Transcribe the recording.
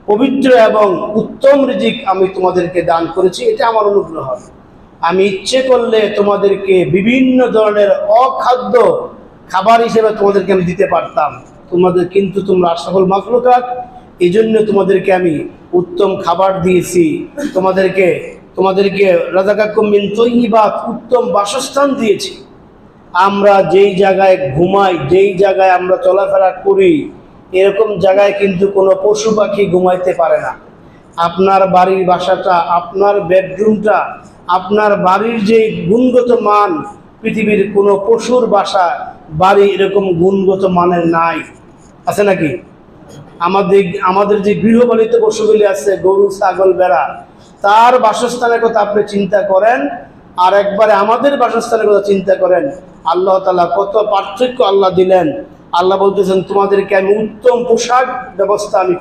পবিত্র এবং উত্তম রিজিক আমি তোমাদেরকে দান করেছি, এটা আমার অনুগ্রহ। আমি ইচ্ছে করলে তোমাদেরকে বিভিন্ন ধরনের অখাদ্য খাবার হিসেবে তোমাদেরকে আমি দিতে পারতাম, কিন্তু তোমরা আশরাফুল মাখলুকাত, এই জন্য তোমাদেরকে আমি উত্তম খাবার দিয়েছি, তোমাদেরকে রাযাকাকুম মিন তাইয়্যিবাত, উত্তম বাসস্থান দিয়েছি। আমরা যেই জায়গায় ঘুমাই, যেই জায়গায় আমরা চলাফেরা করি, এরকম জায়গায় কিন্তু কোনো পশু পাখি ঘুমাইতে পারে না। আপনার বাড়ির বাসাটা, আপনার বেডরুমটা, আপনার বাড়ির যে গুণগত মান, পৃথিবীর কোনো পশুর বাড়ি এরকম গুণগত মানের নাই, আছে নাকি? আমাদের যে গৃহপালিত পশুগুলি আছে, গরু, ছাগল, ভেড়া, তার বাসস্থানের কথা আপনি চিন্তা করেন, আর একবারে আমাদের বাসস্থানের কথা চিন্তা করেন। আল্লাহ তাআলা কত পার্থক্য আল্লাহ দিলেন। আল্লাহ বলতেছেন তোমাদেরকে আমি উত্তম পোশাক ব্যবস্থা আমি